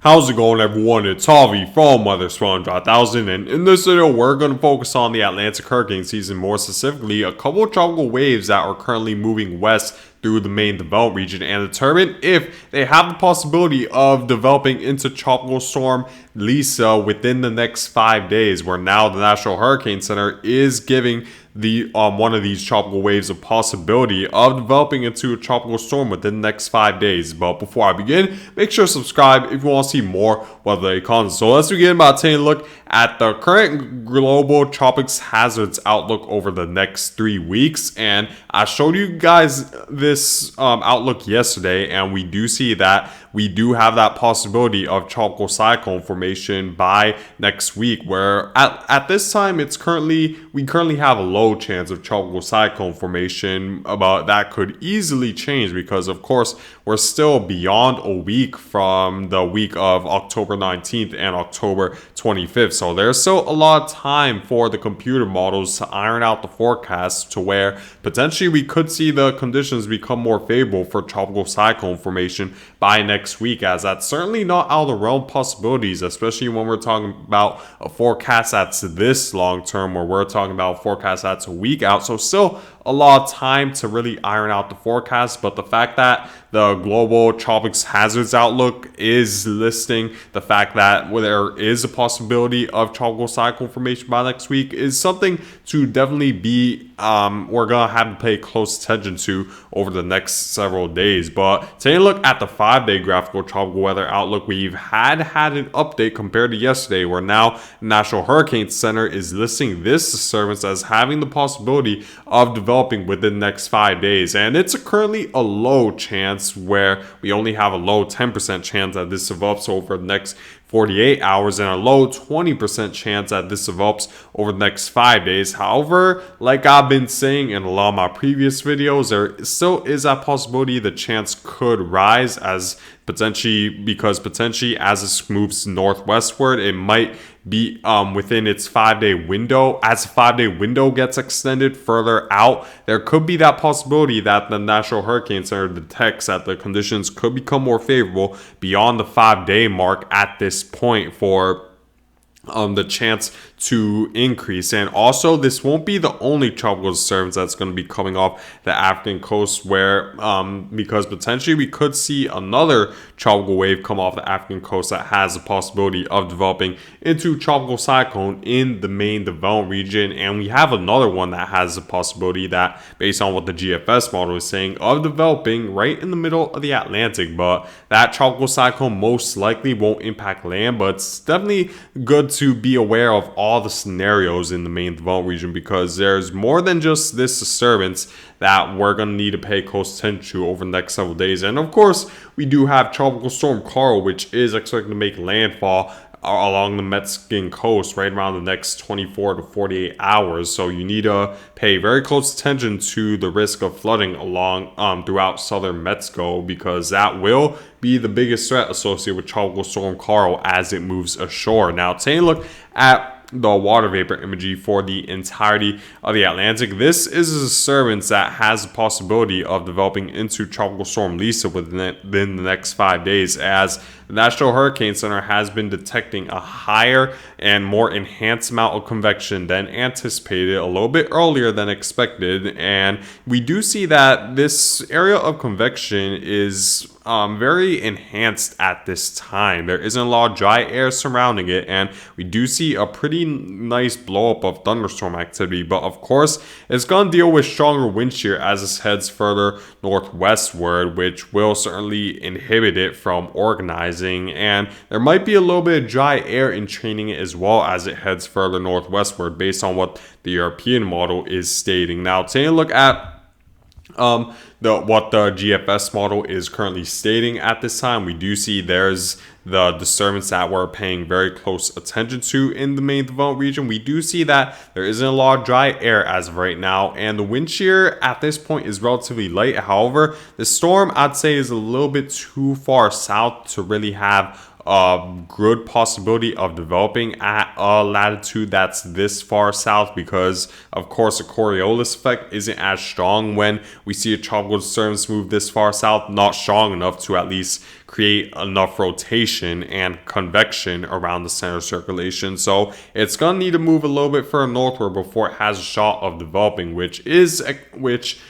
How's it going, everyone? It's Harvey from Weather Sponge 1000, and in this video we're going to focus on the Atlantic hurricane season, more specifically a couple of tropical waves that are currently moving west through the main developed region and determine if they have the possibility of developing into Tropical Storm Lisa within the next 5 days, where now the National Hurricane Center is giving the one of these tropical waves a possibility of developing into a tropical storm within the next 5 days. But before I begin, make sure to subscribe if you want to see more weather content. So let's begin by taking a look at the current global tropics hazards outlook over the next 3 weeks. And I showed you guys this outlook yesterday, and we do see that we do have that possibility of tropical cyclone formation by next week, where at this time we currently have a low chance of tropical cyclone formation, but that could easily change because of course we're still beyond a week from the week of October 19th and October 25th. So there's still a lot of time for the computer models to iron out the forecast to where potentially we could see the conditions become more favorable for tropical cyclone formation by next week, as that's certainly not out of the realm of possibilities, especially when we're talking about a forecast that's this long term, where we're talking about a forecast that's a week out. So still a lot of time to really iron out the forecast, but the fact that the global tropics hazards outlook is listing the fact that there is a possibility of tropical cyclone formation by next week is something to definitely be we're gonna have to pay close attention to over the next several days. But taking a look at the 5-day graphical tropical weather outlook, we've had an update compared to yesterday, where now National Hurricane Center is listing this disturbance as having the possibility of developing within the next 5 days, and it's currently a low chance, where we only have a low 10% chance that this develops over the next 48 hours and a low 20% chance that this develops over the next 5 days. However, like I've been saying in a lot of my previous videos, there still is that possibility the chance could rise because potentially as it moves northwestward, it might be within its 5-day window. As the 5-day window gets extended further out, there could be that possibility that the National Hurricane Center detects that the conditions could become more favorable beyond the 5-day mark at this point for the chance to increase. And also, this won't be the only tropical disturbance that's going to be coming off the African coast, where because potentially we could see another tropical wave come off the African coast that has the possibility of developing into tropical cyclone in the main developed region. And we have another one that has the possibility that, based on what the GFS model is saying, of developing right in the middle of the Atlantic. But that tropical cyclone most likely won't impact land, but it's definitely good to be aware of all the scenarios in the main developed region, because there's more than just this disturbance that we're going to need to pay close attention to over the next several days. And of course, we do have Tropical Storm Carl, which is expected to make landfall along the Mexican coast right around the next 24 to 48 hours. So you need to pay very close attention to the risk of flooding along throughout southern Mexico, because that will be the biggest threat associated with Tropical Storm Carl as it moves ashore. Now, taking a look at the water vapor imagery for the entirety of the Atlantic, this is a disturbance that has the possibility of developing into Tropical Storm Lisa within the next 5 days, as the National Hurricane Center has been detecting a higher and more enhanced amount of convection than anticipated a little bit earlier than expected. And we do see that this area of convection is very enhanced at this time. There isn't a lot of dry air surrounding it, and we do see a pretty nice blow up of thunderstorm activity. But of course, it's going to deal with stronger wind shear as it heads further northwestward, which will certainly inhibit it from organizing. And there might be a little bit of dry air in training it as well as it heads further northwestward, based on what the European model is stating. Now, taking a look at what the GFS model is currently stating at this time, we do see there's the disturbance that we're paying very close attention to in the main developed region. We do see that there isn't a lot of dry air as of right now, and the wind shear at this point is relatively light. However, the storm, I'd say, is a little bit too far south to really have a good possibility of developing at a latitude that's this far south, because of course the Coriolis effect isn't as strong when we see a tropical tropical disturbance move this far south, not strong enough to at least create enough rotation and convection around the center of circulation. So it's going to need to move a little bit further northward before it has a shot of developing, which is this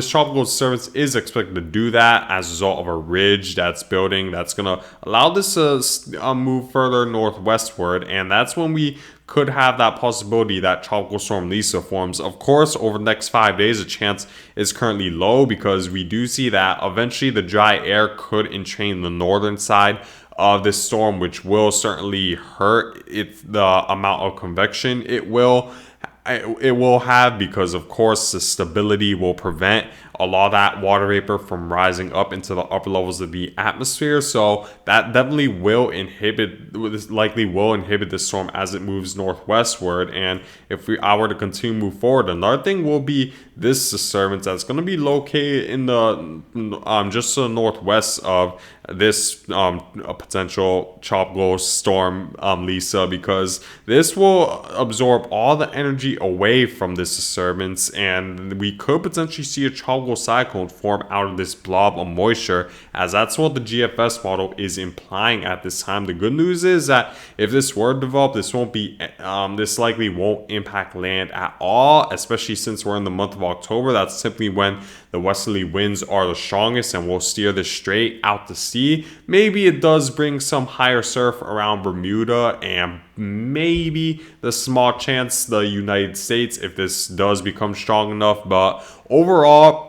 tropical disturbance is expected to do that as a result of a ridge that's building that's going to allow this to move further northwestward, and that's when we could have that possibility that tropical storm Lisa forms. Of course, over the next 5 days, the chance is currently low because we do see that eventually the dry air could entrain the northern side of this storm, which will certainly hurt the amount of convection it will have, because of course the stability will prevent a lot of that water vapor from rising up into the upper levels of the atmosphere. So that definitely will likely will inhibit the storm as it moves northwestward. And if I were to continue to move forward, another thing will be this disturbance that's going to be located in the just to the northwest of this potential tropical storm Lisa, because this will absorb all the energy away from this disturbance, and we could potentially see a tropical cyclone form out of this blob of moisture, as that's what the GFS model is implying at this time. The good news is that if this were to develop, this likely won't impact land at all, especially since we're in the month of October. That's simply when the westerly winds are the strongest and will steer this straight out to sea. Maybe it does bring some higher surf around Bermuda and maybe the small chance the United States if this does become strong enough, but overall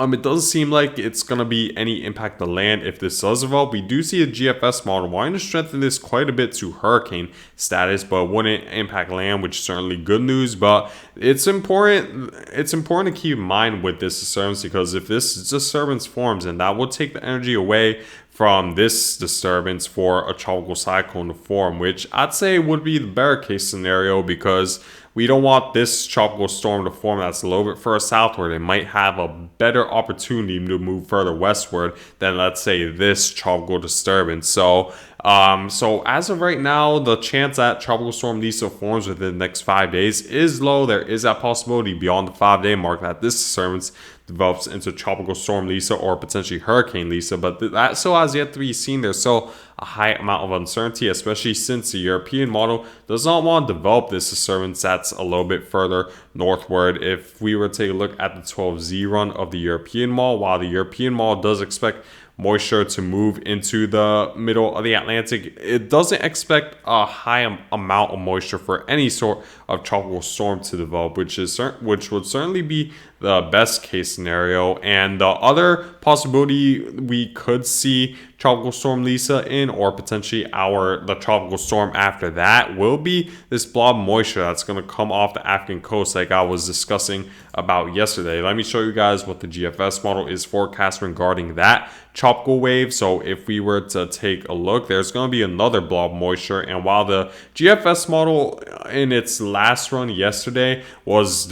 it doesn't seem like it's going to be any impact to land if this does develop. We do see a GFS model wanting to strengthen this quite a bit to hurricane status, but wouldn't impact land, which is certainly good news. But it's important to keep in mind with this disturbance, because if this disturbance forms, and that will take the energy away from this disturbance for a tropical cyclone to form, which I'd say would be the better case scenario, because we don't want this tropical storm to form that's a little bit further southward. It might have a better opportunity to move further westward than, let's say, this tropical disturbance. So as of right now, the chance that tropical storm Lisa forms within the next 5 days is low. There is that possibility beyond the 5-day mark that this disturbance develops into tropical storm Lisa or potentially hurricane Lisa, but that still has yet to be seen. There's still a high amount of uncertainty, especially since the European model does not want to develop this disturbance that's a little bit further northward. If we were to take a look at the 12Z run of the European model, while the European model does expect moisture to move into the middle of the Atlantic, it doesn't expect a high amount of moisture for any sort of tropical storm to develop, which would certainly be the best case scenario. And the other possibility we could see tropical storm Lisa in, or potentially the tropical storm after that, will be this blob moisture that's going to come off the African coast, like I was discussing about yesterday. Let me show you guys what the GFS model is forecasting regarding that tropical wave. So if we were to take a look, there's going to be another blob moisture, and while the GFS model in its last run yesterday was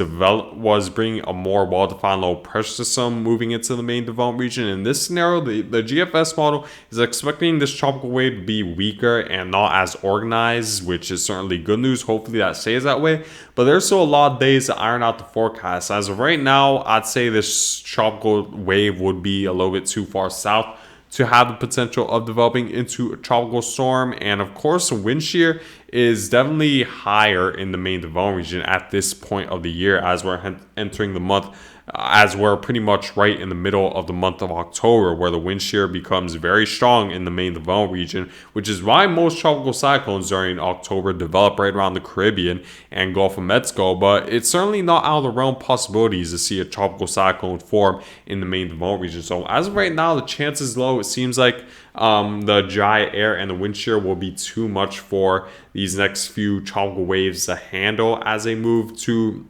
bringing a more well-defined low pressure system moving into the main development region, in this scenario the GFS model is expecting this tropical wave to be weaker and not as organized, which is certainly good news. Hopefully that stays that way, but there's still a lot of days to iron out the forecast. As of right now, I'd say this tropical wave would be a little bit too far south to have the potential of developing into a tropical storm. And of course, the wind shear is definitely higher in the main development region at this point of the year, as we're entering the month, as we're pretty much right in the middle of the month of October, where the wind shear becomes very strong in the main development region, which is why most tropical cyclones during October develop right around the Caribbean and Gulf of Mexico. But it's certainly not out of the realm of possibilities to see a tropical cyclone form in the main development region. So as of right now, the chance is low. It seems like the dry air and the wind shear will be too much for these next few tropical waves to handle as they move through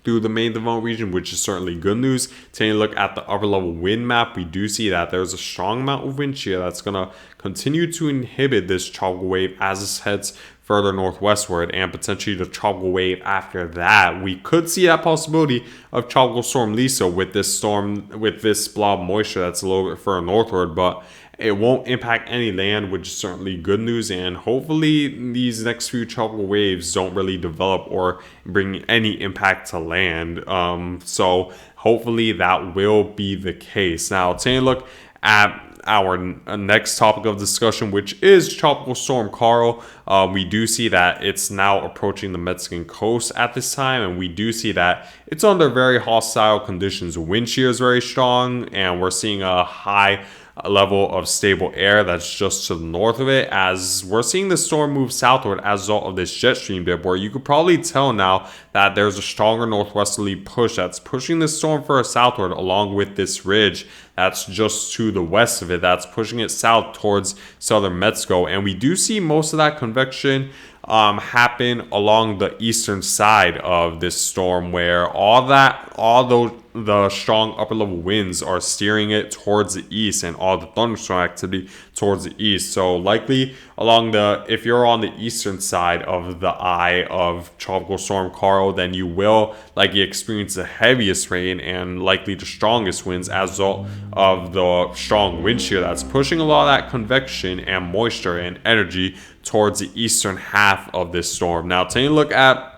the main development region, which is certainly good news. Taking a look at the upper level wind map, we do see that there's a strong amount of wind shear that's going to continue to inhibit this tropical wave as it heads further northwestward, and potentially the tropical wave after that. We could see that possibility of tropical storm Lisa with this blob moisture that's a little bit further northward, but It won't impact any land, which is certainly good news, and hopefully these next few tropical waves don't really develop or bring any impact to land. So hopefully that will be the case. Now, taking a look at our next topic of discussion, which is Tropical Storm Carl. We do see that it's now approaching the Mexican coast at this time, and we do see that it's under very hostile conditions. Wind shear is very strong, and we're seeing a high level of stable air that's just to the north of it, as we're seeing the storm move southward as a result of this jet stream dip, where you could probably tell now that there's a stronger northwesterly push that's pushing the storm further southward, along with this ridge that's just to the west of it that's pushing it south towards southern Mexico. And we do see most of that convection happen along the eastern side of this storm, where the strong upper level winds are steering it towards the east, and all the thunderstorm activity towards the east. So likely if you're on the eastern side of the eye of Tropical Storm Carl, then you will likely experience the heaviest rain and likely the strongest winds as a result of the strong wind shear that's pushing a lot of that convection and moisture and energy towards the eastern half of this storm. Now, taking a look at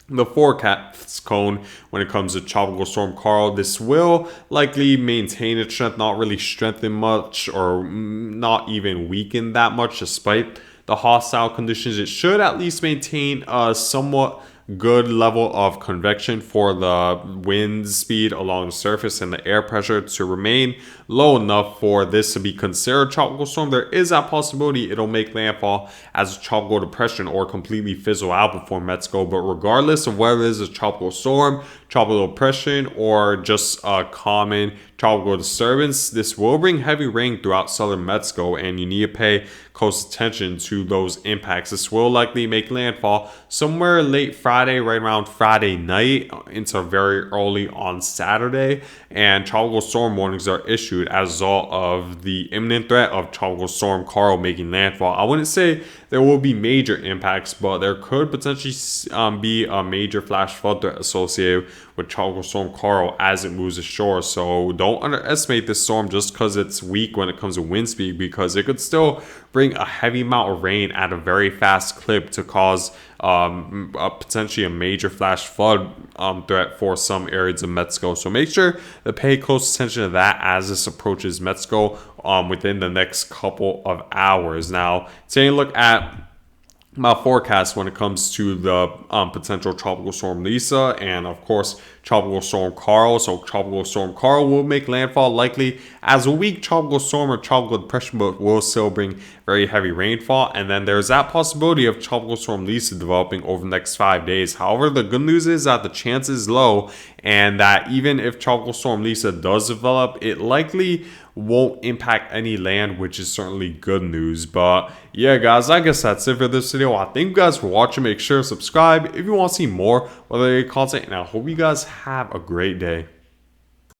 the forecast cone when it comes to Tropical Storm Carl, this will likely maintain its strength, not really strengthen much or not even weaken that much despite the hostile conditions. It should at least maintain a somewhat good level of convection for the wind speed along the surface and the air pressure to remain low enough for this to be considered a tropical storm. There is a possibility it'll make landfall as a tropical depression or completely fizzle out before Mexico. But regardless of whether it is a tropical storm, tropical depression, or just a common tropical disturbance, this will bring heavy rain throughout southern Mexico, and you need to pay close attention to those impacts. This will likely make landfall somewhere late Friday, right around Friday night into very early on Saturday, and tropical storm warnings are issued as a result of the imminent threat of Tropical Storm Carl making landfall. I wouldn't say there will be major impacts, but there could potentially be a major flash flood threat associated with Tropical Storm Carl as it moves ashore. So don't underestimate this storm just because it's weak when it comes to wind speed, because it could still bring a heavy amount of rain at a very fast clip to cause potentially a major flash flood threat for some areas of Mexico. So make sure to pay close attention to that as this approaches Mexico within the next couple of hours. Now, taking a look at my forecast when it comes to the potential Tropical Storm Lisa and, of course, Tropical Storm Carl. So Tropical Storm Carl will make landfall likely as a weak tropical storm or tropical depression, but will still bring very heavy rainfall. And then there's that possibility of Tropical Storm Lisa developing over the next 5 days. However, the good news is that the chance is low, and that even if Tropical Storm Lisa does develop, it likely won't impact any land, which is certainly good news. But yeah, guys, I guess that's it for this video. I thank you guys for watching. Make sure to subscribe if you want to see more other content, and I hope you guys have a great day.